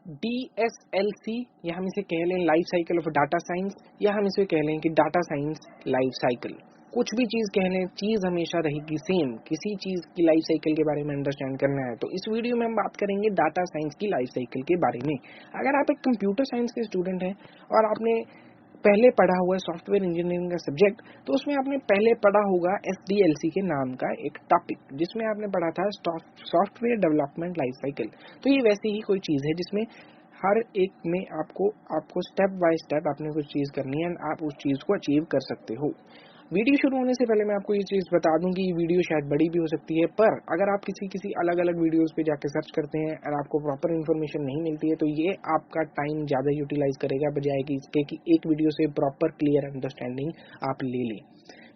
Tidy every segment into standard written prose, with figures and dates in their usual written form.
DSLC, या हम इसे कह लें life cycle of data science, या हम इसे कह लें कि डाटा साइंस लाइफ साइकिल। कुछ भी चीज़ कह लें, चीज़ हमेशा रहेगी सेम। किसी चीज़ की लाइफ साइकिल के बारे में अंडरस्टैंड करना है तो इस वीडियो में हम बात करेंगे डाटा साइंस की लाइफ साइकिल के बारे में। अगर आप एक कंप्यूटर साइंस के स्टूडेंट हैं और आपने पहले पढ़ा हुआ है सॉफ्टवेयर इंजीनियरिंग का सब्जेक्ट, तो उसमें आपने पहले पढ़ा होगा SDLC के नाम का एक टॉपिक, जिसमें आपने पढ़ा था सॉफ्टवेयर डेवलपमेंट लाइफ साइकिल। तो ये वैसी ही कोई चीज़ है जिसमें हर एक में आपको स्टेप बाय स्टेप आपने कुछ चीज़ करनी है एंड आप उस चीज़ को अचीव कर सकते हो। वीडियो शुरू होने से पहले मैं आपको ये चीज़ बता दूं कि ये वीडियो शायद बड़ी भी हो सकती है, पर अगर आप किसी अलग अलग वीडियोस पे जाके सर्च करते हैं और आपको प्रॉपर इन्फॉर्मेशन नहीं मिलती है तो ये आपका टाइम ज़्यादा यूटिलाइज करेगा, बजाय कि इसके कि एक वीडियो से प्रॉपर क्लियर अंडरस्टैंडिंग आप ले लें।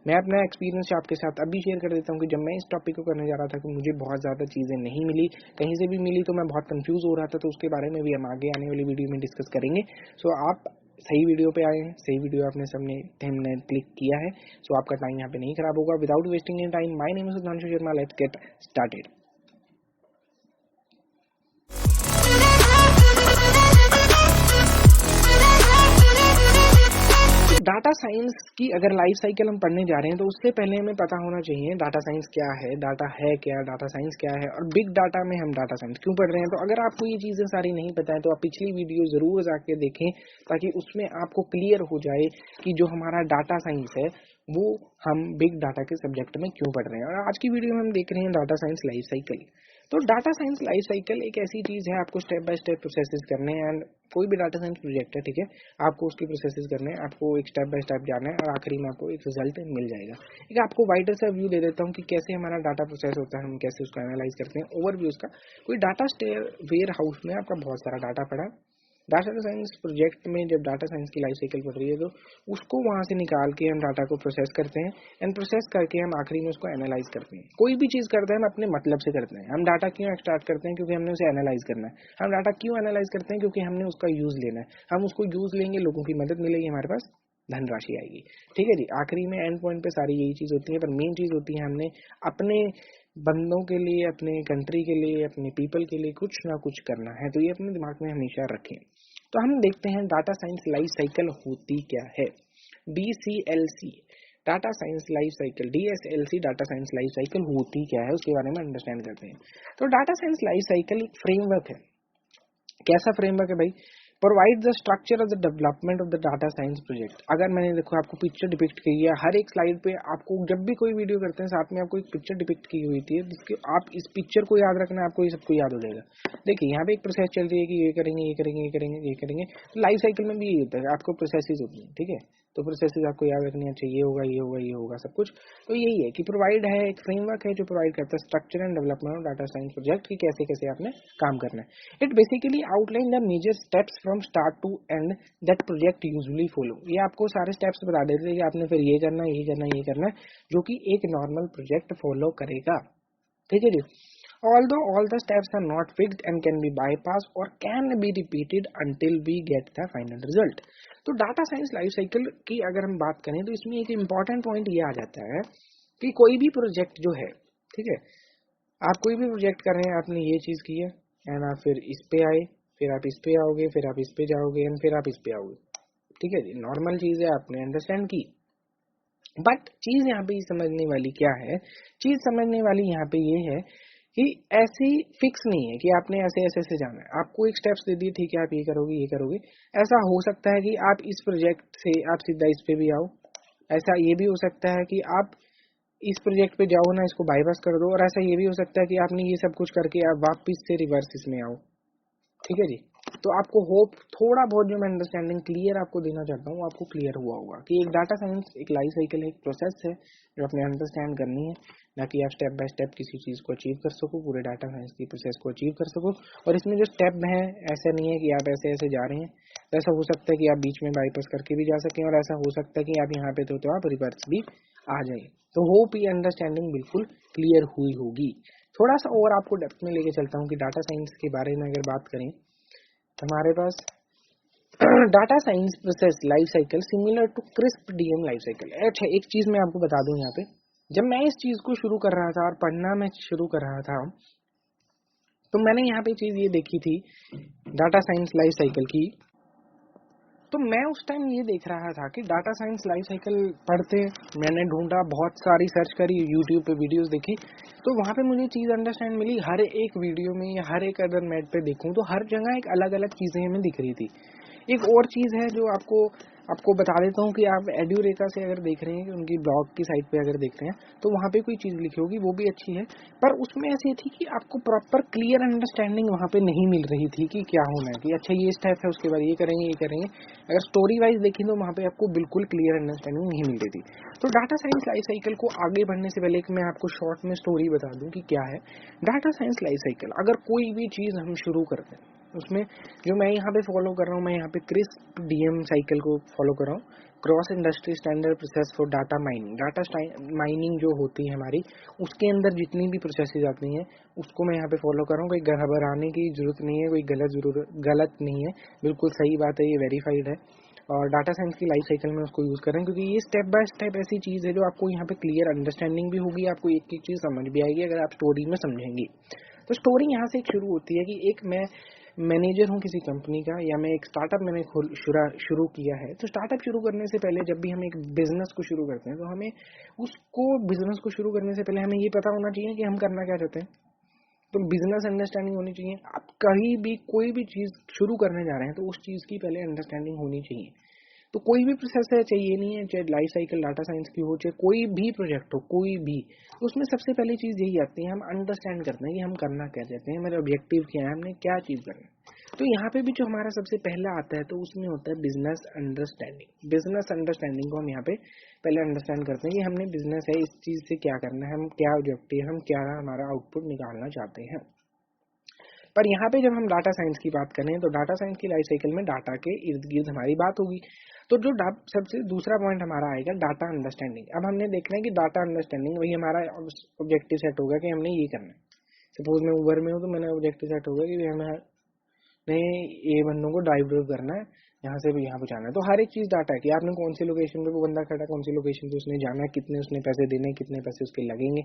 मैं अपना एक्सपीरियंस आपके साथ अभी शेयर कर देता हूँ कि जब मैं इस टॉपिक को करने जा रहा था कि मुझे बहुत ज़्यादा चीज़ें नहीं मिली, कहीं से भी मिली तो मैं बहुत कंफ्यूज हो रहा था, तो उसके बारे में भी हम आगे आने वाली वीडियो में डिस्कस करेंगे। सो आप सही वीडियो पे आए हैं, सही वीडियो आपने सबने थंबनेल क्लिक किया है, सो आपका टाइम यहाँ पे नहीं खराब होगा। Without wasting any time, my name is Sudhanshu Sharma, let's get started. Data science की अगर लाइफ साइकिल हम पढ़ने जा रहे हैं तो उससे पहले हमें पता होना चाहिए डाटा साइंस क्या है, डाटा है क्या, डाटा साइंस क्या है, और बिग डाटा में हम डाटा साइंस क्यों पढ़ रहे हैं। तो अगर आपको ये चीज़ें सारी नहीं पता है तो आप पिछली वीडियो जरूर जाके देखें, ताकि उसमें आपको क्लियर हो जाए कि जो हमारा डाटा साइंस है वो हम बिग डाटा के सब्जेक्ट में क्यों पढ़ रहे हैं। और आज की वीडियो में हम देख रहे हैं डाटा साइंस लाइफ साइकिल। तो डाटा साइंस लाइफ साइकिल एक ऐसी चीज़ है, आपको स्टेप बाय स्टेप प्रोसेसेस करने हैं। एंड कोई भी डाटा साइंस प्रोजेक्ट है, ठीक है, आपको उसकी प्रोसेसेस करने हैं, आपको एक स्टेप बाय स्टेप जाना है और आखिरी में आपको एक रिजल्ट मिल जाएगा। एक आपको वाइडर सा व्यू दे देता हूँ कि कैसे हमारा डाटा प्रोसेस होता है, हम कैसे उसको एनालाइज करते हैं। ओवरव्यू उसका, कोई डाटा वेयर हाउस में आपका बहुत सारा डाटा पड़ा है। डाटा साइंस प्रोजेक्ट में जब डाटा साइंस की लाइफ साइकिल पढ़ रही है तो उसको वहाँ से निकाल के हम डाटा को प्रोसेस करते हैं एंड प्रोसेस करके हम आखिरी में उसको एनालाइज करते हैं। कोई भी चीज़ करते हैं हम अपने मतलब से करते हैं। हम डाटा क्यों एक्सट्रैक्ट करते हैं? क्योंकि हमने उसे एनालाइज करना है। हम डाटा क्यों एनालाइज करते हैं? क्योंकि हमने उसका यूज़ लेना है। हम उसको यूज़ लेंगे, लोगों की मदद मिलेगी, हमारे पास धनराशि आएगी। ठीक है जी, आखिरी में एंड पॉइंट पे सारी यही चीज़ होती है, पर मेन चीज़ होती है हमने अपने बंदों के लिए, अपने कंट्री के लिए, अपने पीपल के लिए कुछ ना कुछ करना है। तो ये अपने दिमाग में हमेशा रखें। तो हम देखते हैं डाटा साइंस लाइफ साइकिल होती क्या है। DCLC data science life cycle, DSLC data science life cycle होती क्या है उसके बारे में अंडरस्टैंड करते हैं। तो डाटा साइंस लाइफ साइकिल एक फ्रेमवर्क है। कैसा फ्रेमवर्क है भाई? Provide the structure of the development of the data science project. अगर मैंने देखो आपको पिक्चर डिपिक्ट की है हर एक स्लाइड पे, आपको जब भी कोई वीडियो करते हैं साथ में आपको एक पिक्चर डिपिक्ट की हुई थी, जिसके आप इस पिक्चर को याद रखना, आपको ये सबको याद हो जाएगा। देखिए यहाँ पे एक प्रोसेस चल रही है कि ये करेंगे, ये करेंगे, ये करेंगे, ये करेंगे। तो लाइफ साइकिल में भी यही होता है, आपको प्रोसेसेस होती है, ठीक है। तो प्रोसेसेस आपको याद रखनी है, अच्छा ये होगा, ये होगा, ये होगा, सब कुछ। तो यही है कि प्रोवाइड है, एक फ्रेमवर्क है जो प्रोवाइड करता है structure and development of data science project की कैसे कैसे आपने काम करना है। It basically outline the major steps from start to end that project usually follow. ये आपको सारे स्टेप्स बता देते हैं कि आपने फिर ये करना है, ये करना है, ये करना है, जो कि एक नॉर्मल प्रोजेक्ट फॉलो करेगा। ठीक है जी। Although all the steps are not fixed and can be bypassed or can be repeated until we get the final result. तो डाटा साइंस लाइफ साइकिल की अगर हम बात करें तो इसमें एक इम्पॉर्टेंट पॉइंट ये आ जाता है कि कोई भी प्रोजेक्ट जो है, ठीक है, आप कोई भी प्रोजेक्ट कर रहे हैं, आपने ये चीज़ की है एंड आप फिर इस पे आए, फिर आप इस पे आओगे, फिर आप इस पे जाओगे एंड फिर आप इस पे आओगे। ठीक है जी, नॉर्मल चीज़ है, आपने अंडरस्टैंड की। बट चीज़ यहाँ पे समझने वाली क्या है? चीज़ समझने वाली यहाँ पे ये है कि ऐसी फिक्स नहीं है कि आपने ऐसे ऐसे से जाना है। आपको एक स्टेप्स दे दिए, ठीक है, आप ये करोगे, ये करोगे। ऐसा हो सकता है कि आप इस प्रोजेक्ट से आप सीधा इस पे भी आओ। ऐसा ये भी हो सकता है कि आप इस प्रोजेक्ट पे जाओ ना, इसको बाईपास कर दो। और ऐसा ये भी हो सकता है कि आपने ये सब कुछ करके आप वापस से रिवर्स इसमें आओ। ठीक है जी। तो आपको होप थोड़ा बहुत जो मैं अंडरस्टैंडिंग क्लियर आपको देना चाहता हूँ, आपको क्लियर हुआ होगा कि एक डाटा साइंस एक लाइफ साइकिल है, एक प्रोसेस है जो आपने अंडरस्टैंड करनी है, ना कि आप स्टेप बाय स्टेप किसी चीज़ को अचीव कर सको, पूरे डाटा साइंस की प्रोसेस को अचीव कर सको। और इसमें जो स्टेप हैं, ऐसा नहीं है कि आप ऐसे ऐसे जा रहे हैं। ऐसा हो सकता है कि आप बीच में बाईपास करके भी जा सकें, और ऐसा हो सकता है कि आप यहाँ पे तो आप रिवर्स भी आ जाए। तो होप ये अंडरस्टैंडिंग बिल्कुल क्लियर हुई होगी। थोड़ा सा और आपको डेप्थ में लेके चलता हूँ कि डाटा साइंस के बारे में अगर बात करें, हमारे पास data science process life cycle similar to CRISP DM life cycle. अच्छा, एक चीज मैं आपको बता दूं, यहाँ पे जब मैं इस चीज को शुरू कर रहा था और पढ़ना मैं शुरू कर रहा था, तो मैंने यहाँ पे चीज ये देखी थी डाटा साइंस लाइफ साइकिल की। तो मैं उस टाइम ये देख रहा था कि डाटा साइंस लाइफ साइकिल पढ़ते, मैंने ढूंढा, बहुत सारी सर्च करी, यूट्यूब पे वीडियोस देखी, तो वहाँ पे मुझे चीज़ अंडरस्टैंड मिली। हर एक वीडियो में या हर एक अगर नेट पे देखूं तो हर जगह एक अलग अलग चीज़ें हमें दिख रही थी। एक और चीज़ है जो आपको बता देता हूँ कि आप एड्यूरेका से अगर देख रहे हैं कि उनकी ब्लॉग की साइट पे अगर देख रहे हैं तो वहाँ पे कोई चीज़ लिखी होगी, वो भी अच्छी है, पर उसमें ऐसी थी कि आपको प्रॉपर क्लियर अंडरस्टैंडिंग वहाँ पे नहीं मिल रही थी कि क्या होना है, कि अच्छा ये स्टेप है, उसके बाद ये करेंगे ये करेंगे। अगर स्टोरी वाइज देखें तो वहाँ पे आपको बिल्कुल क्लियर अंडरस्टैंडिंग नहीं मिल रही थी। तो डाटा साइंस लाइफ साइकिल को आगे बढ़ने से पहले मैं आपको शॉर्ट में स्टोरी बता दूं कि क्या है डाटा साइंस लाइफ साइकिल। अगर कोई भी चीज़ हम शुरू करते हैं उसमें जो मैं यहाँ पे फॉलो कर रहा हूँ, मैं यहाँ पे क्रिस्प डीएम साइकिल को फॉलो कर रहा हूँ, cross industry standard process for data mining. Data mining जो होती है हमारी, उसके अंदर जितनी भी प्रोसेसेस आती हैं उसको मैं यहाँ पे फॉलो कर रहा हूँ। कोई घबराने की जरूरत नहीं है, कोई गलत नहीं है, बिल्कुल सही बात है, ये वेरीफाइड है। और डाटा साइंस की लाइफ साइकिल में उसको यूज़ करें, क्योंकि ये स्टेप बाय स्टेप ऐसी चीज़ है जो आपको यहाँ पे क्लियर अंडरस्टैंडिंग भी होगी, आपको एक एक चीज़ समझ भी आएगी अगर आप स्टोरी में समझेंगे। तो स्टोरी यहाँ से एक शुरू होती है कि एक मैं मैनेजर हूँ किसी कंपनी का, या मैं एक स्टार्टअप मैंने शुरू किया है। तो स्टार्टअप शुरू करने से पहले जब भी हम एक बिजनेस को शुरू करते हैं तो हमें बिजनेस को शुरू करने से पहले हमें ये पता होना चाहिए कि हम करना क्या चाहते हैं। तो बिजनेस अंडरस्टैंडिंग होनी चाहिए। आप कहीं भी कोई भी चीज़ शुरू करने जा रहे हैं तो उस चीज़ की पहले अंडरस्टैंडिंग होनी चाहिए। तो कोई भी प्रोसेस है, चाहिए नहीं है चाहे लाइफ साइकिल डाटा साइंस की हो, चाहे कोई भी प्रोजेक्ट हो, कोई भी, तो उसमें सबसे पहली चीज़ यही आती है, हम अंडरस्टैंड करते हैं कि हम करना क्या चाहते हैं, हमारे ऑब्जेक्टिव क्या है, हमने क्या चीज़ करना है। तो यहाँ पे भी जो हमारा सबसे पहला आता है तो उसमें होता है बिजनेस अंडरस्टैंडिंग। बिजनेस अंडरस्टैंडिंग को हम यहाँ पे पहले अंडरस्टैंड करते हैं कि हमने बिजनेस है, इस चीज़ से क्या करना है, हम क्या ऑब्जेक्टिव, हम क्या हमारा आउटपुट निकालना चाहते हैं। पर यहाँ पे जब हम डाटा साइंस की बात करें तो डाटा साइंस की लाइफ साइकिल में डाटा के इर्द गिर्द हमारी बात होगी। तो जो सबसे दूसरा पॉइंट हमारा आएगा डाटा अंडरस्टैंडिंग। अब हमने देखना है कि डाटा अंडरस्टैंडिंग वही हमारा ऑब्जेक्टिव सेट होगा कि हमने ये करना है। सपोज मैं उबर में हूँ तो मैंने ऑब्जेक्टिव सेट होगा कि हमें ये बंदों को ड्राइव करना है, यहाँ से भी यहाँ पे जाना है। तो हर एक चीज डाटा है कि आपने कौन सी लोकेशन पे वो बंदा खड़ा है, कौन सी लोकेशन पे उसने जाना है, कितने उसने पैसे देने, कितने पैसे उसके लगेंगे,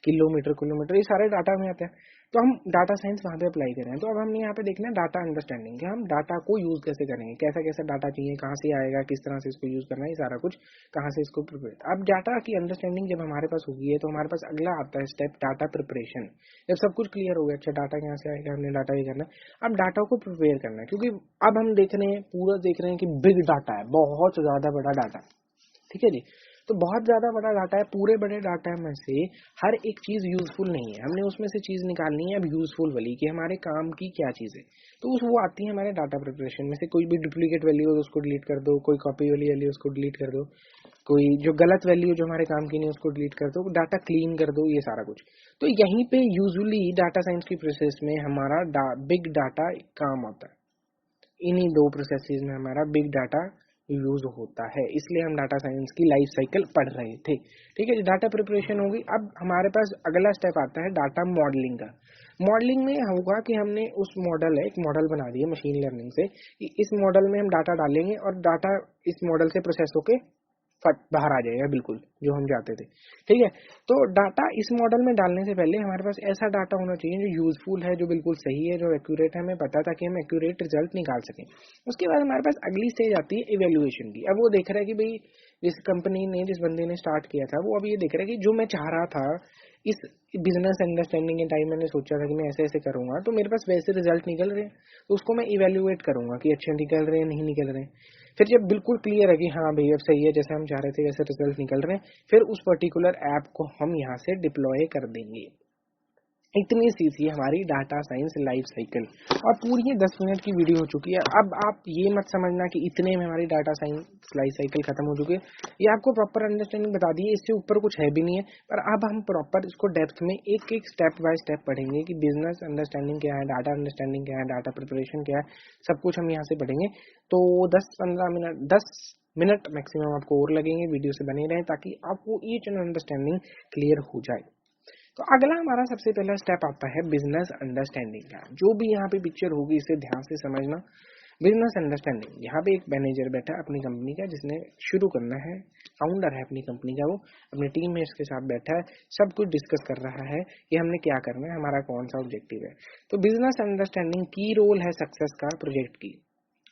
किलोमीटर, ये सारे डाटा में आते हैं। तो हम डाटा साइंस वहाँ पे अप्लाई करें। तो अब हमने यहाँ पे देखना है डाटा अंडरस्टैंडिंग, कि हम डाटा को यूज कैसे करेंगे, कैसा कैसा डाटा चाहिए, कहाँ से आएगा, किस तरह से इसको यूज करना है, ये सारा कुछ कहाँ से इसको प्रिपेयर। अब डाटा की अंडरस्टैंडिंग जब हमारे पास होगी है तो हमारे पास अगला आता है स्टेप डाटा प्रिपरेशन। जब सब कुछ क्लियर हो गया, अच्छा डाटा कहाँ से आएगा, हमने डाटा ये करना है, अब डाटा को प्रिपेयर करना है। क्योंकि अब हम देख रहे हैं, पूरा देख रहे हैं कि बिग डाटा है, बहुत ज्यादा बड़ा डाटा, ठीक है जी। तो बहुत ज्यादा बड़ा डाटा है, पूरे बड़े डाटा में से हर एक चीज यूजफुल नहीं है, हमने उसमें से चीज निकालनी है अब यूजफुल वाली, कि हमारे काम की क्या चीज है। तो वो आती है हमारे डाटा प्रिपरेशन में से। कोई भी डुप्लीकेट वैल्यू हो तो उसको डिलीट कर दो, कोई कॉपी वाली वैल्यू उसको डिलीट कर दो, कोई जो गलत वैल्यू जो हमारे काम की नहीं उसको डिलीट कर दो, डाटा क्लीन कर दो, ये सारा कुछ। तो यहीं पे यूजुअली डाटा साइंस की प्रोसेस में हमारा बिग डाटा काम आता है। इन्हीं दो प्रोसेसेस में हमारा बिग डाटा यूज होता है, इसलिए हम डाटा साइंस की लाइफ साइकिल पढ़ रहे थे। ठीक है, डाटा प्रिपरेशन होगी। अब हमारे पास अगला स्टेप आता है डाटा मॉडलिंग का। मॉडलिंग में होगा कि हमने उस मॉडल है, एक मॉडल बना दिया मशीन लर्निंग से, कि इस मॉडल में हम डाटा डालेंगे और डाटा इस मॉडल से प्रोसेस होके फट बाहर आ जाएगा, बिल्कुल जो हम चाहते थे। ठीक है, तो डाटा इस मॉडल में डालने से पहले हमारे पास ऐसा डाटा होना चाहिए जो यूजफुल है, जो बिल्कुल सही है, जो एक्यूरेट है, हमें पता था कि हम एक्यूरेट रिजल्ट निकाल सकें। उसके बाद हमारे पास अगली स्टेज आती है इवेल्युएशन की। अब वो देख रहा है कि भाई जिस कंपनी ने, जिस बंदे ने स्टार्ट किया था, वो अब ये देख रहा है कि जो मैं चाह रहा था इस बिजनेस अंडरस्टैंडिंग के टाइम मैंने सोचा था कि मैं ऐसे ऐसे करूंगा, तो मेरे पास वैसे रिजल्ट निकल रहे हैं, तो उसको मैं इवेल्युएट करूंगा कि अच्छे निकल रहे हैं नहीं निकल रहे हैं। फिर जब बिल्कुल क्लियर है कि हाँ भाई अब सही है, जैसे हम चाह रहे थे वैसे रिजल्ट निकल रहे हैं, फिर उस पर्टिकुलर ऐप को हम यहाँ से डिप्लॉय कर देंगे। इतनी सी थी हमारी डाटा साइंस लाइफ साइकिल, और पूरी ये 10 मिनट की वीडियो हो चुकी है। अब आप ये मत समझना कि इतने में हमारी डाटा साइंस लाइफ साइकिल खत्म हो चुकी है। ये आपको प्रॉपर अंडरस्टैंडिंग बता दी है, इससे ऊपर कुछ है भी नहीं है। पर अब हम प्रॉपर इसको डेप्थ में एक एक स्टेप बाय स्टेप पढ़ेंगे कि बिजनेस अंडरस्टैंडिंग क्या है, डाटा अंडरस्टैंडिंग क्या है, डाटा प्रिपरेशन क्या है, सब कुछ हम यहाँ से पढ़ेंगे। तो 10 मिनट मैक्सिमम आपको और लगेंगे, वीडियो से बने रहें ताकि आपको ईच एंड अंडरस्टैंडिंग क्लियर हो जाए। तो अगला हमारा सबसे पहला स्टेप आता है बिजनेस अंडरस्टैंडिंग का। जो भी यहाँ पे पिक्चर होगी इसे ध्यान से समझना। बिजनेस अंडरस्टैंडिंग, यहाँ पे एक मैनेजर बैठा है अपनी कंपनी का जिसने शुरू करना है, फाउंडर है अपनी कंपनी का, वो अपने टीम मेट्स के साथ बैठा है, सब कुछ डिस्कस कर रहा है कि हमने क्या करना है, हमारा कौन सा ऑब्जेक्टिव है। तो बिजनेस अंडरस्टैंडिंग की रोल है सक्सेस का प्रोजेक्ट की।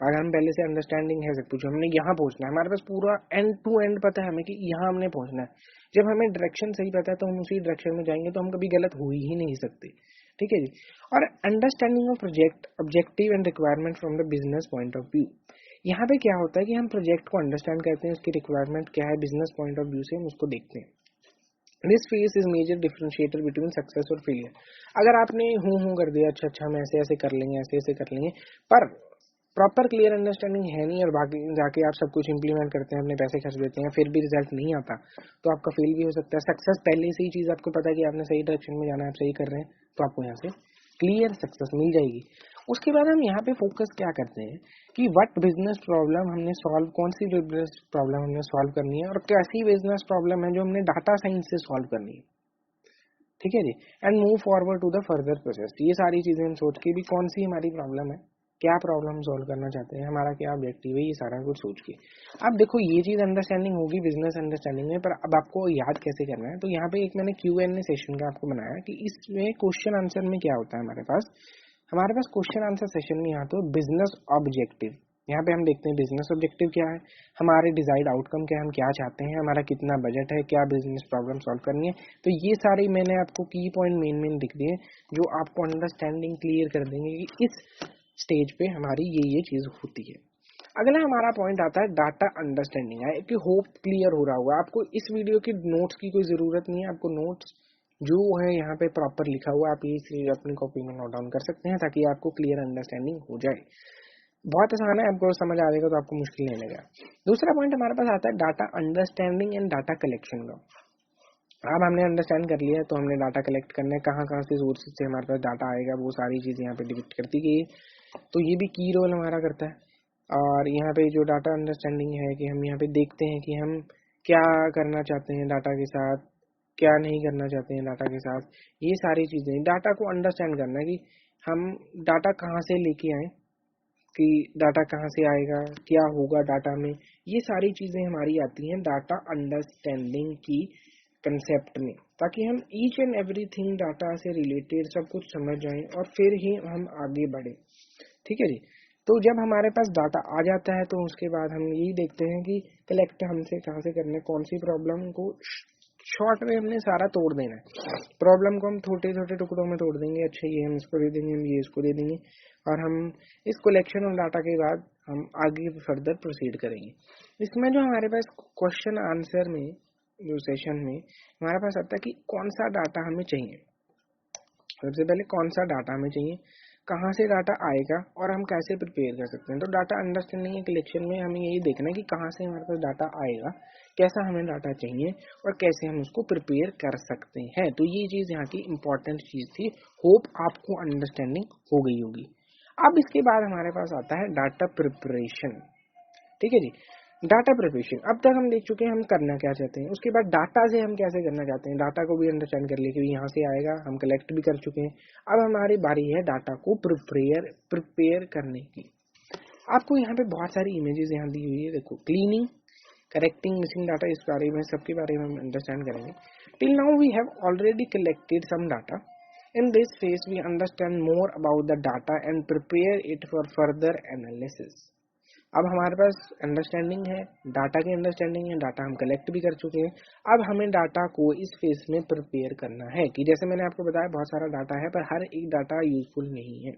अगर हम पहले से अंडरस्टैंडिंग है सब कुछ, हमने यहाँ पहुंचना है, हमारे पास पूरा एंड टू एंड पता है हमें कि यहाँ हमने पहुंचना है, जब हमें डायरेक्शन सही पता है तो हम उसी डायरेक्शन में जाएंगे, तो हम कभी गलत हो ही नहीं सकते। ठीक है जी। और understanding of project objective and requirement from the business point of view, यहाँ पे क्या होता है कि हम प्रोजेक्ट को अंडरस्टैंड करते हैं, उसकी रिक्वायरमेंट क्या है, बिजनेस पॉइंट ऑफ व्यू से हम उसको देखते हैं। This phase is major differentiator between success और फेलियर। अगर आपने हूं कर दिया, अच्छा अच्छा हम ऐसे ऐसे कर लेंगे, ऐसे ऐसे कर लेंगे, पर प्रॉपर क्लियर अंडरस्टैंडिंग है नहीं, और बाकी जाके आप सब कुछ इंप्लीमेंट करते हैं, अपने पैसे खर्च देते हैं, फिर भी रिजल्ट नहीं आता, तो आपका फेल भी हो सकता है। सक्सेस पहले से ही चीज आपको पता है कि आपने सही डायरेक्शन में जाना है, आप सही कर रहे हैं, तो आपको यहाँ से क्लियर सक्सेस मिल जाएगी। उसके बाद हम यहाँ पे फोकस क्या करते हैं कि व्हाट बिजनेस प्रॉब्लम हमने सॉल्व, कौन सी बिजनेस प्रॉब्लम हमने सॉल्व करनी है, और कैसी बिजनेस प्रॉब्लम है जो हमने डाटा साइंस से सॉल्व करनी है। ठीक है जी। And move forward to the further process. ये सारी चीजें हम सोच के भी कौन सी हमारी प्रॉब्लम है, क्या प्रॉब्लम सॉल्व करना चाहते हैं, हमारा क्या ऑब्जेक्टिव है, ये सारा कुछ सोच के। अब देखो ये चीज अंडरस्टैंडिंग होगी बिजनेस अंडरस्टैंडिंग में, पर अब आपको याद कैसे करना है, तो यहाँ पे एक मैंने Q&A सेशन का आपको बनाया कि इसमें क्वेश्चन आंसर में क्या होता है, हमारे पास क्वेश्चन आंसर सेशन में यहाँ तो बिजनेस ऑब्जेक्टिव, यहाँ पे हम देखते हैं बिजनेस ऑब्जेक्टिव क्या है, हमारे डिजायर्ड आउटकम क्या है, हम क्या चाहते हैं, हमारा कितना बजट है, क्या बिजनेस प्रॉब्लम सॉल्व करनी है। तो ये सारे मैंने आपको की पॉइंट मेन दिख दिए जो आपको अंडरस्टैंडिंग क्लियर कर देंगे कि इस स्टेज पे हमारी ये चीज होती है। अगला हमारा पॉइंट आता है डाटा अंडरस्टैंडिंग है कि होप क्लियर हो रहा होगा आपको। इस वीडियो की नोट्स की कोई जरूरत नहीं है, आपको नोट्स जो है यहाँ पे प्रॉपर लिखा हुआ, आप ये अपनी कॉपी में नोट डाउन कर सकते हैं ताकि आपको क्लियर अंडरस्टैंडिंग हो जाए। बहुत आसान है, आपको समझ आ जाएगा तो आपको मुश्किल नहीं लगेगा। दूसरा पॉइंट हमारे पास आता है data understanding and data collection का। अब हमने अंडरस्टैंड कर लिया है तो हमने डाटा कलेक्ट करना है, कहाँ कहाँ से सोर्सेज से हमारे पास डाटा आएगा, वो सारी चीजें यहाँ पे डिपिक्ट करती गई है। तो ये भी की रोल हमारा करता है। और यहाँ पे जो डाटा अंडरस्टैंडिंग है कि हम यहाँ पे देखते हैं कि हम क्या करना चाहते हैं डाटा के साथ, क्या नहीं करना चाहते हैं डाटा के साथ, ये सारी चीजें डाटा को अंडरस्टैंड करना है कि हम डाटा कहाँ से लेके आए, कि डाटा कहाँ से आएगा, क्या होगा डाटा में, ये सारी चीजें हमारी आती हैं डाटा अंडरस्टैंडिंग की कंसेप्ट में, ताकि हम ईच एंड एवरीथिंग डाटा से रिलेटेड सब कुछ समझ जाएं और फिर ही हम आगे बढ़े। ठीक है जी। तो जब हमारे पास डाटा आ जाता है तो उसके बाद हम यही देखते हैं कि कलेक्ट हमसे कहाँ से करना है, कौन सी प्रॉब्लम को शॉर्ट में हमने सारा तोड़ देना है। प्रॉब्लम को हम छोटे छोटे टुकड़ों में तोड़ देंगे, अच्छा ये हम इसको दे देंगे, हम ये इसको दे देंगे, और हम इस कलेक्शन ऑफ डाटा के बाद हम आगे फर्दर प्रोसीड करेंगे। इसमें जो हमारे पास क्वेश्चन आंसर में जो सेशन में हमारे पास आता है कि कौन सा डाटा हमें चाहिए, सबसे पहले कौन सा डाटा हमें चाहिए, कहाँ से डाटा आएगा और हम कैसे प्रिपेयर कर सकते हैं। तो डाटा अंडरस्टैंडिंग के कलेक्शन में हमें यही देखना है कि कहाँ से हमारे पास डाटा आएगा, कैसा हमें डाटा चाहिए और कैसे हम उसको प्रिपेयर कर सकते हैं। तो ये चीज यहाँ की इंपॉर्टेंट चीज थी। होप आपको अंडरस्टैंडिंग हो गई होगी। अब इसके बाद हमारे पास आता है डाटा प्रिपरेशन। ठीक है जी। डाटा प्रिपरेशन अब तक हम देख चुके हैं हम करना क्या चाहते हैं, उसके बाद डाटा से हम कैसे करना चाहते हैं, डाटा को भी अंडरस्टैंड कर लिया कि यहाँ से आएगा, हम कलेक्ट भी कर चुके हैं। अब हमारी बारी है डाटा को प्रिपेयर करने की। आपको यहाँ पे बहुत सारी इमेजेस यहाँ दी हुई है, देखो क्लीनिंग, करेक्टिंग मिसिंग डाटा, इस बारे में सबके बारे में हम अंडरस्टैंड करेंगे। Till now we have already collected some data. In this phase we understand more about the data and prepare it for further analysis. अब हमारे पास अंडरस्टैंडिंग है, डाटा की अंडरस्टैंडिंग है, डाटा हम कलेक्ट भी कर चुके हैं। अब हमें डाटा को इस फेज में प्रिपेयर करना है कि जैसे मैंने आपको बताया बहुत सारा डाटा है पर हर एक डाटा यूजफुल नहीं है।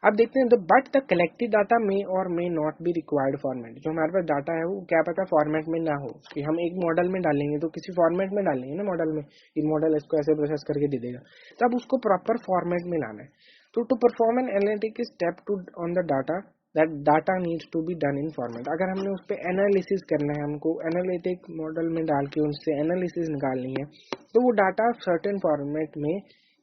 अब देखते हैं बट द कलेक्टेड डाटा मे और may not be required format. जो हमारे पास डाटा है वो क्या पता फॉर्मेट में ना हो, कि हम एक मॉडल में डालेंगे तो किसी फॉर्मेट में डालेंगे ना मॉडल में, कि मॉडल इसको ऐसे प्रोसेस करके दे देगा, तब उसको प्रॉपर फॉर्मेट में लाना है। तो to perform an analytic step two on the data that data needs to be done in format. अगर हमने उस पर एनालिसिस करना है, हमको एनालिटिक मॉडल में डाल के उनसे एनालिसिस निकालनी है, तो वो डाटा सर्टेन फॉर्मेट में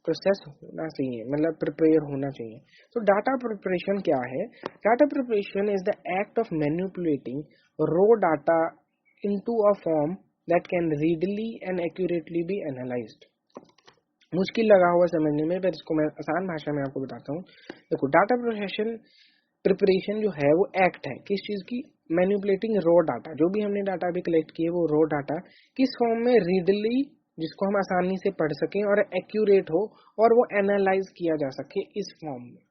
प्रोसेस होना चाहिए, मतलब प्रिपेयर होना चाहिए। तो डाटा प्रिपरेशन क्या है? Data preparation is the act of manipulating raw data into a form that can readily and accurately be analysed. मुश्किल लगा हुआ समझने में, पर इसको मैं आसान भाषा में आपको बताता हूँ। देखो डाटा प्रोसेशन प्रिपरेशन जो है वो एक्ट है किस चीज की, मैनिपुलेटिंग रॉ डाटा, जो भी हमने डाटा अभी कलेक्ट किए वो रॉ डाटा किस फॉर्म में, रीडली, जिसको हम आसानी से पढ़ सकें और एक्यूरेट हो और वो एनालाइज किया जा सके इस फॉर्म में।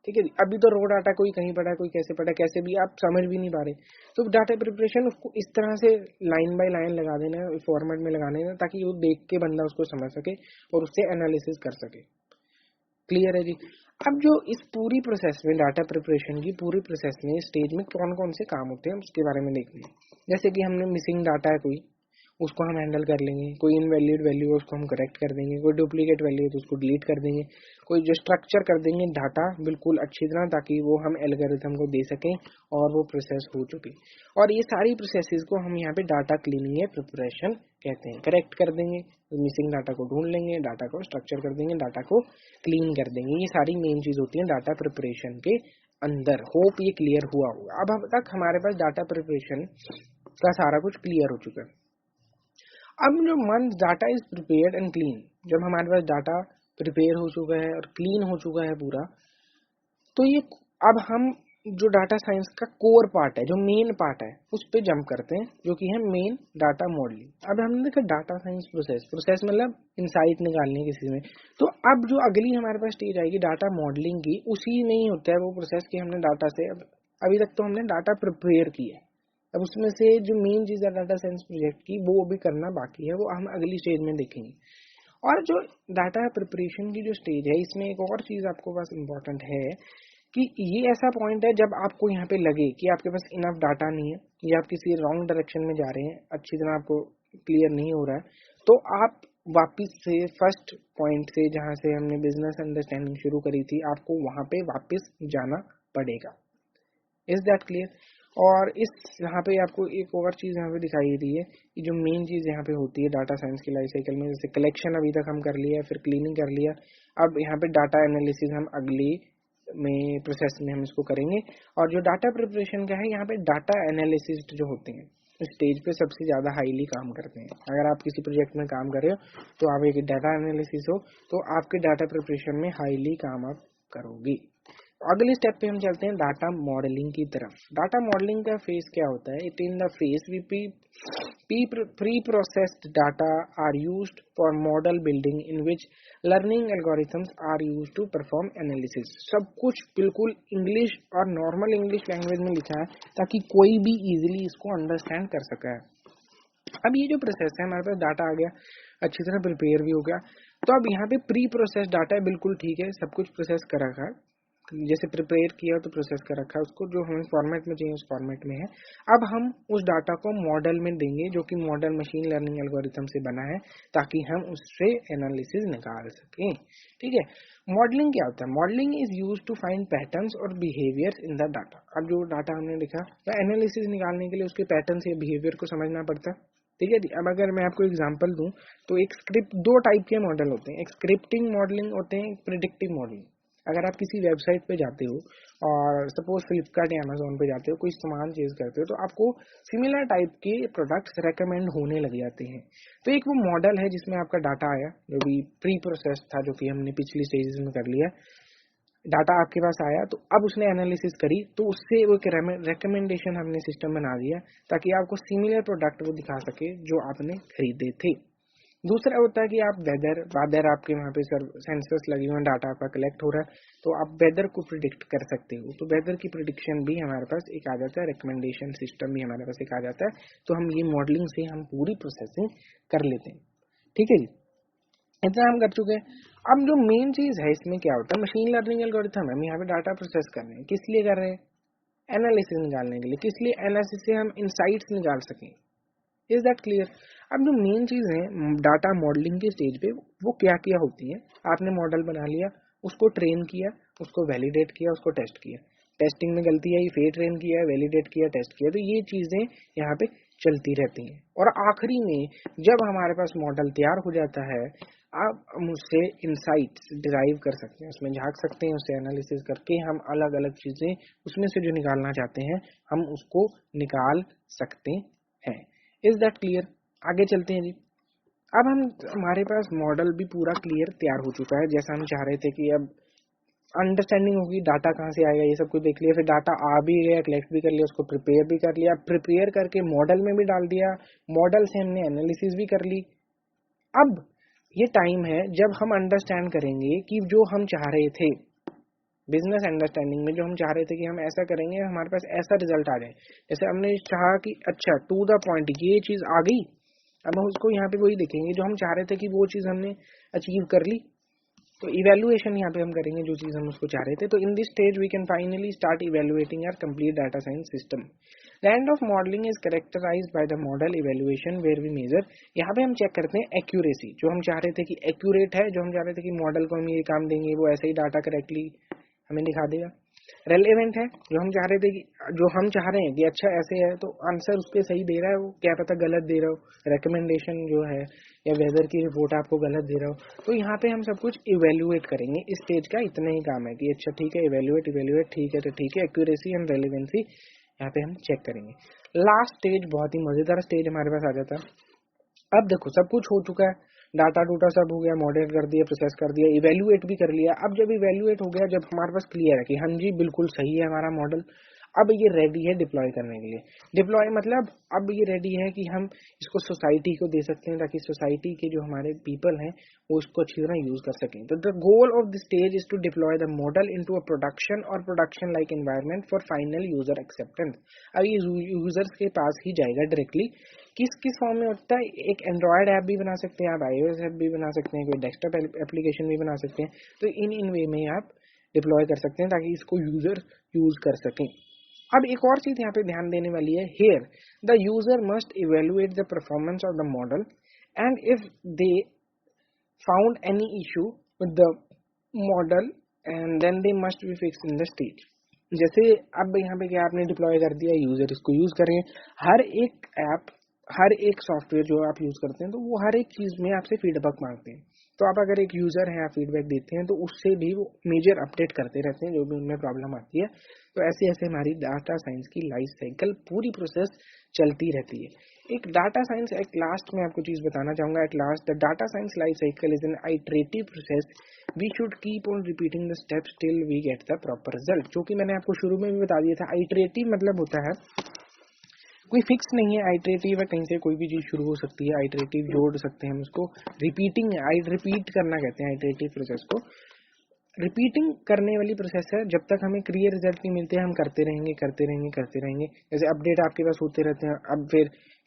ठीक है जी, अभी तो रॉ डाटा कोई कहीं पढ़ा कोई कैसे पढ़ा कैसे भी आप समझ भी नहीं पा रहे, तो डाटा प्रिपरेशन उसको इस तरह से लाइन बाय लाइन लगा देना है, फॉर्मेट में लगा देना, ताकि वो देख के बंदा उसको समझ सके और उससे एनालिसिस कर सके। क्लियर है जी। अब जो इस पूरी प्रोसेस में, डाटा प्रिपरेशन की पूरी प्रोसेस में, स्टेज में कौन कौन से काम होते हैं उसके बारे में देखते हैं। जैसे कि हमने मिसिंग डाटा है कोई, उसको हम हैंडल कर लेंगे, कोई इनवैलिड वैल्यू है उसको हम करेक्ट कर देंगे, कोई डुप्लीकेट वैल्यू है तो उसको डिलीट कर देंगे, कोई जो स्ट्रक्चर कर देंगे डाटा बिल्कुल अच्छी तरह, ताकि वो हम एल्गोरिथम को दे सकें और वो प्रोसेस हो चुकी। और ये सारी प्रोसेसेस को हम यहाँ पे डाटा क्लीनिंग या प्रिपरेशन कहते हैं। करेक्ट कर देंगे, मिसिंग डाटा को ढूंढ लेंगे, डाटा को स्ट्रक्चर कर देंगे, डाटा को क्लीन कर देंगे, ये सारी मेन चीज होती है डाटा प्रिपरेशन के अंदर। होप ये क्लियर हुआ होगा। अब तक हमारे पास डाटा प्रिपरेशन का सारा कुछ क्लियर हो चुका है। अब जो one data is prepared and clean, जब हमारे पास डाटा प्रिपेयर हो चुका है और क्लीन हो चुका है पूरा, तो ये अब हम जो डाटा साइंस का कोर पार्ट है, जो मेन पार्ट है, उस पे जंप करते हैं, जो कि है मेन डाटा मॉडलिंग। अब हमने देखा डाटा साइंस प्रोसेस मतलब इंसाइट निकालनी है किसी में। तो अब जो अगली हमारे पास स्टेज आएगी डाटा मॉडलिंग की, उसी में ही होता है वो प्रोसेस कि हमने डाटा से अभी तक तो हमने डाटा प्रिपेयर किया, अब उसमें से जो मेन चीज है डाटा साइंस प्रोजेक्ट की, वो भी करना बाकी है, वो हम अगली स्टेज में देखेंगे। और जो डाटा प्रिपरेशन की जो स्टेज है, इसमें एक और चीज आपको पास इम्पोर्टेंट है कि ये ऐसा पॉइंट है जब आपको यहाँ पे लगे कि आपके पास इनफ डाटा नहीं है या आप किसी रॉन्ग डायरेक्शन में जा रहे हैं, अच्छी तरह आपको क्लियर नहीं हो रहा है, तो आप वापिस से फर्स्ट पॉइंट से जहां से हमने बिजनेस अंडरस्टैंडिंग शुरू करी थी, आपको वहां पे वापिस जाना पड़ेगा। Is that clear? और इस यहाँ पे आपको एक और चीज यहाँ पे दिखाई दी है कि जो मेन चीज यहाँ पे होती है डाटा साइंस की लाइफ साइकिल में, जैसे कलेक्शन अभी तक हम कर लिया, फिर क्लीनिंग कर लिया, अब यहाँ पे डाटा एनालिसिस हम अगली में प्रोसेस में हम इसको करेंगे। और जो डाटा प्रिपरेशन का है, यहाँ पे डाटा एनालिसिस्ट जो होते हैं इस स्टेज पे सबसे ज्यादा हाईली काम करते हैं। अगर आप किसी प्रोजेक्ट में काम कर रहे हो तो आप एक डाटा एनालिसिस हो तो आपके डाटा प्रिपरेशन में हाईली काम आप करोगे। अगले स्टेप पे हम चलते हैं डाटा मॉडलिंग की तरफ। डाटा मॉडलिंग का फेज क्या होता है? It in the phase we pre processed data are used for model building in which learning algorithms are used to perform analysis. सब कुछ बिल्कुल इंग्लिश और नॉर्मल इंग्लिश लैंग्वेज में लिखा है ताकि कोई भी इजीली इसको अंडरस्टैंड कर सके। अब ये जो प्रोसेस है, हमारे पास डाटा आ गया, अच्छी तरह प्रिपेयर भी हो गया, तो अब यहाँ पे प्री प्रोसेस डाटा है, बिल्कुल ठीक है, सब कुछ प्रोसेस कर रखा है, जैसे प्रिपेयर किया तो प्रोसेस कर रखा है, उसको जो हमें फॉर्मेट में चाहिए उस फॉर्मेट में है। अब हम उस डाटा को मॉडल में देंगे, जो कि मॉडल मशीन लर्निंग एल्गोरिथम से बना है, ताकि हम उससे एनालिसिस निकाल सकें। ठीक है, मॉडलिंग क्या होता है? Modelling is use to find patterns और बिहेवियर्स इन द डाटा। अब जो डाटा हमने लिखा, तो एनालिसिस निकालने के लिए उसके पैटर्न्स या बिहेवियर को समझना पड़ता है। ठीक है, अब अगर मैं आपको एग्जांपल दूं तो एक स्क्रिप्ट, दो टाइप के मॉडल होते हैं, एक स्क्रिप्टिंग मॉडलिंग होते हैं, एक प्रिडिक्टिव मॉडलिंग। अगर आप किसी वेबसाइट पे जाते हो और सपोज फ्लिपकार्ट या अमेजोन पे जाते हो, कोई सामान चेज करते हो, तो आपको सिमिलर टाइप के प्रोडक्ट्स रेकमेंड होने लग जाते हैं। तो एक वो मॉडल है जिसमें आपका डाटा आया, जो भी प्री प्रोसेस था, जो कि हमने पिछली स्टेजेस में कर लिया, डाटा आपके पास आया, तो अब उसने एनालिसिस करी, तो उससे वो रिकमेंडेशन हमने सिस्टम बना दिया ताकि आपको सिमिलर प्रोडक्ट वो दिखा सके जो आपने खरीदे थे। दूसरा होता है कि आप वेदर आपके वहाँ पे सेंसर्स लगे हुए हैं, डाटा आपका कलेक्ट हो रहा है, तो आप वेदर को प्रिडिक्ट कर सकते हो, तो वेदर की प्रिडिक्शन भी हमारे पास एक आ जाता है, रिकमेंडेशन सिस्टम भी हमारे पास एक आ जाता है। तो हम ये मॉडलिंग से हम पूरी प्रोसेसिंग कर लेते हैं। ठीक है जी, इतना हम कर चुके हैं। अब जो मेन चीज है इसमें क्या होता है, मशीन लर्निंग एल्गोरिथम है, हम यहाँ पे डाटा प्रोसेस कर रहे हैं, किस लिए कर रहे हैं? एनालिसिस निकालने के लिए। किस लिए? एनालिसिस से हम इंसाइट्स निकाल सकें। Is that clear? अब जो मेन चीज है डाटा मॉडलिंग के स्टेज पे, वो क्या क्या होती है? आपने मॉडल बना लिया, उसको ट्रेन किया, उसको वैलिडेट किया, उसको टेस्ट किया, टेस्टिंग में गलती आई, फिर ट्रेन किया, वैलिडेट किया, टेस्ट किया, तो ये चीजें यहाँ पे चलती रहती हैं। और आखिरी में जब हमारे पास मॉडल तैयार हो जाता है, आप उससे इंसाइट्स डिराइव कर सकते हैं, उसमें झांक सकते हैं, उससे एनालिसिस करके हम अलग अलग चीजें उसमें से जो निकालना चाहते हैं हम उसको निकाल सकते हैं। Is that clear? आगे चलते हैं जी। अब हम, हमारे पास मॉडल भी पूरा क्लियर तैयार हो चुका है, जैसा हम चाह रहे थे कि अब अंडरस्टैंडिंग होगी डाटा कहाँ से आएगा, ये सब कुछ देख लिया, फिर डाटा आ भी गया, कलेक्ट भी कर लिया, उसको प्रिपेयर भी कर लिया, प्रिपेयर करके मॉडल में भी डाल दिया, मॉडल से हमने एनालिसिस भी कर ली। अब ये टाइम है जब हम अंडरस्टैंड करेंगे कि जो हम चाह रहे थे बिजनेस अंडरस्टैंडिंग में, जो हम चाह रहे थे कि हम ऐसा करेंगे हमारे पास ऐसा रिजल्ट आ जाए, जैसे हमने चाहा कि अच्छा टू द पॉइंट ये चीज आ गई, अब हम उसको यहाँ पे वही देखेंगे जो हम चाह रहे थे कि वो चीज हमने अचीव कर ली, तो इवेल्युएशन यहाँ पे हम करेंगे जो चीज हम उसको चाह रहे थे। तो in this stage we can finally start evaluating our complete data science system. The end of modelling is characterised by the model evaluation where we measure, यहाँ पे हम चेक करते हैं एक्यूरेसी, जो हम चाह रहे थे कि एक्यूरेट है, जो हम चाह रहे थे कि मॉडल को हम ये काम देंगे वो ऐसे ही डाटा करेक्टली हमें दिखा देगा। रेलेवेंट है, जो हम चाह रहे थे कि जो हम चाह रहे हैं कि अच्छा ऐसे है तो आंसर उस पर सही दे रहा है, वो क्या पता गलत दे रहा हो, रिकमेंडेशन जो है या वेदर की रिपोर्ट आपको गलत दे रहा हो। तो यहाँ पे हम सब कुछ इवेल्युएट करेंगे, इस स्टेज का इतना ही काम है कि अच्छा ठीक है इवेल्युएट इवेल्युएट ठीक है तो ठीक है, एक्यूरेसी एंड रेलिवेंसी यहाँ पे हम चेक करेंगे। लास्ट स्टेज बहुत ही मजेदार स्टेज हमारे पास आ जाता है। अब देखो सब कुछ हो चुका है, डाटा डूटा सब हो गया, मॉडल कर दिया, प्रोसेस कर दिया, इवेल्युएट भी कर लिया। अब जब इवेल्युएट हो गया, जब हमारे पास क्लियर है कि हाँ जी बिल्कुल सही है हमारा मॉडल, अब ये रेडी है डिप्लॉय करने के लिए। डिप्लॉय मतलब अब ये रेडी है कि हम इसको सोसाइटी को दे सकते हैं ताकि सोसाइटी के जो हमारे पीपल हैं वो इसको अच्छी तरह यूज कर सकें। तो the goal of this stage is to deploy the model into a production और production like environment for final user acceptance. अब ये यूजर्स के पास ही जाएगा डायरेक्टली। किस किस फॉर्म में होता है, एक एंड्रॉयड ऐप भी बना सकते हैं आप, iOS ऐप भी बना सकते हैं, कोई डेस्कटॉप एप्लीकेशन भी बना सकते हैं। तो इन वे में आप डिप्लॉय कर सकते हैं ताकि इसको यूजर यूज कर सकें। अब एक और चीज यहाँ पे ध्यान देने वाली है, here the user must evaluate the performance of the model and if they found any issue with the model and then they must be fix in the stage. जैसे अब यहाँ पे क्या आपने डिप्लॉय कर दिया, यूजर इसको यूज कर रहे हैं, हर एक ऐप हर एक सॉफ्टवेयर जो आप यूज करते हैं तो वो हर एक चीज में आपसे फीडबैक मांगते हैं। तो आप अगर एक यूजर है आप फीडबैक देते हैं तो उससे भी वो मेजर अपडेट करते रहते हैं जो भी उनमें प्रॉब्लम आती है। तो ऐसे ऐसे हमारी डाटा साइंस की लाइफ साइकिल पूरी प्रोसेस चलती रहती है। एक डाटा साइंस एक लास्ट में आपको चीज बताना चाहूंगा, at last the data science life cycle is an iterative process, we should keep on repeating the steps till we get the proper result. जो कि मैंने आपको शुरू में भी बता दिया था, आइटरेटिव मतलब होता है कोई फिक्स नहीं है, आइटरेटिव है कहीं से कोई भी चीज शुरू हो सकती है, आइटरेटिव जोड़ सकते हैं हम इसको। रिपीटिंग है, रिपीट करना कहते हैं आइटरेटिव प्रोसेस को। रिपीटिंग करने वाली प्रोसेस है, जब तक हमें क्लियर रिजल्ट नहीं मिलते हम करते रहेंगे करते रहेंगे करते रहेंगे। जैसे अपडेट आपके पास होते रहते हैं, अब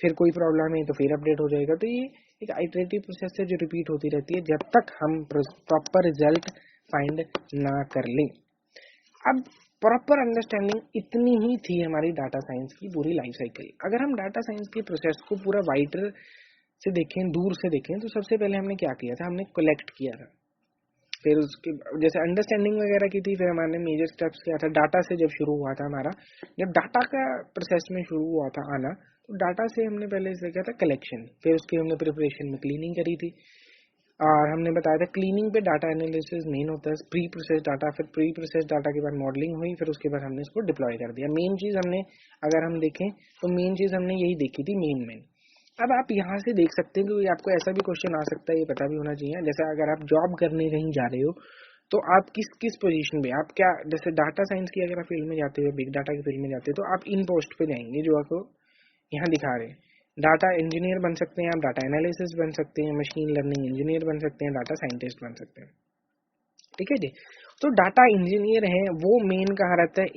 फिर कोई प्रॉब्लम है तो फिर अपडेट हो जाएगा। तो ये एक आइटरेटिव प्रोसेस है जो रिपीट होती रहती है जब तक हम प्रॉपर रिजल्ट फाइंड ना कर लें। अब प्रॉपर अंडरस्टैंडिंग इतनी ही थी हमारी डाटा साइंस की पूरी लाइफ साइकिल। अगर हम डाटा साइंस के प्रोसेस को पूरा वाइडर से देखें, दूर से देखें, तो सबसे पहले हमने क्या किया था, हमने कलेक्ट किया था, फिर उसके जैसे अंडरस्टैंडिंग वगैरह की थी, फिर हमारे मेजर स्टेप्स किया था। डाटा से जब शुरू हुआ था हमारा, जब डाटा का प्रोसेस में शुरू हुआ था आना, तो डाटा से हमने पहले से किया था कलेक्शन, फिर उसकी हमने प्रिपरेशन में क्लीनिंग करी थी, और हमने बताया था क्लीनिंग पे डाटा एनालिसिस मेन होता है, प्री प्रोसेस डाटा, फिर प्री प्रोसेस डाटा के बाद मॉडलिंग हुई, फिर उसके बाद हमने इसको डिप्लॉय कर दिया। मेन चीज हमने अगर हम देखें तो मेन चीज हमने यही देखी थी, मेन। अब आप यहाँ से देख सकते हैं कि आपको ऐसा भी क्वेश्चन आ सकता है, ये पता भी होना चाहिए, जैसे अगर आप जॉब करने कहीं जा रहे हो तो आप किस पोजीशन पे, आप क्या, जैसे डाटा साइंस की अगर आप फील्ड में जाते हो, बिग डाटा की फील्ड में जाते हो, तो आप इन पोस्ट पे जाएंगे जो आपको यहाँ दिखा रहे हैं। डाटा इंजीनियर बन सकते हैं आप, डाटा एनालिसिस बन सकते हैं, मशीन लर्निंग इंजीनियर बन सकते हैं, डाटा साइंटिस्ट बन सकते हैं। ठीक है जी। तो डाटा इंजीनियर है वो मेन कहाँ रहता है,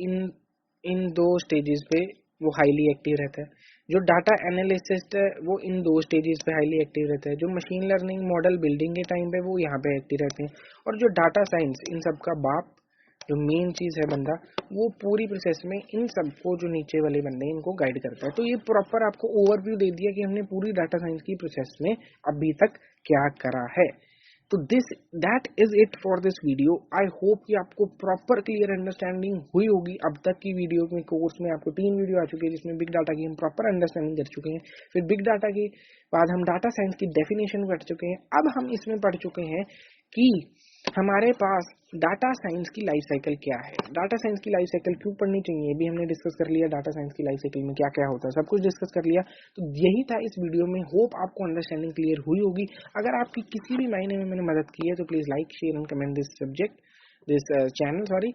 इन दो स्टेजेस पे वो हाईली एक्टिव रहता है। जो डाटा एनालिसिस्ट है वो इन दो स्टेजेस पे हाईली एक्टिव रहता है। जो मशीन लर्निंग मॉडल बिल्डिंग के टाइम पे वो यहाँ पे एक्टिव रहते हैं। और जो डाटा साइंस इन सब का बाप, जो मेन चीज है बंदा, वो पूरी प्रोसेस में इन सबको जो नीचे वाले बंदे हैं इनको गाइड करता है। तो ये प्रॉपर आपको ओवरव्यू दे दिया कि हमने पूरी डाटा साइंस की प्रोसेस में अभी तक क्या करा है। तो that is it for this video. I hope कि आपको प्रॉपर क्लियर अंडरस्टैंडिंग हुई होगी। अब तक की वीडियो में कोर्स में आपको 3 वीडियो आ चुके हैं जिसमें बिग डाटा की हम प्रॉपर अंडरस्टैंडिंग कर चुके हैं। फिर बिग डाटा के बाद हम डाटा साइंस की डेफिनेशन कर चुके हैं। अब हम इसमें पढ़ चुके हैं कि हमारे पास डाटा साइंस की लाइफ साइकिल क्या है, डाटा साइंस की लाइफ साइकिल क्यों पढ़नी चाहिए, ये भी हमने डिस्कस कर लिया। डाटा साइंस की लाइफ साइकिल में क्या क्या होता है सब कुछ डिस्कस कर लिया। तो यही था इस वीडियो में। होप आपको अंडरस्टैंडिंग क्लियर हुई होगी। अगर आपकी किसी भी मायने में मैंने मदद की है तो please like share and comment this subject. This channel, sorry,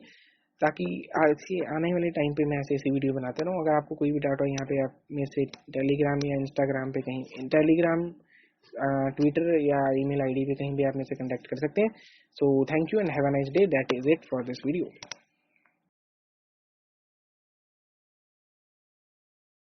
ताकि ऐसे आने वाले टाइम पे मैं ऐसी वीडियो बनाता रहूँ। अगर आपको कोई भी डाउट हो यहाँ पे आप मेरे से टेलीग्राम या इंस्टाग्राम पे कहीं, टेलीग्राम, ट्विटर या ईमेल आईडी पे कहीं भी आप मेरे से कॉन्टैक्ट कर सकते हैं। So thank you and have a nice day. That is it for this video.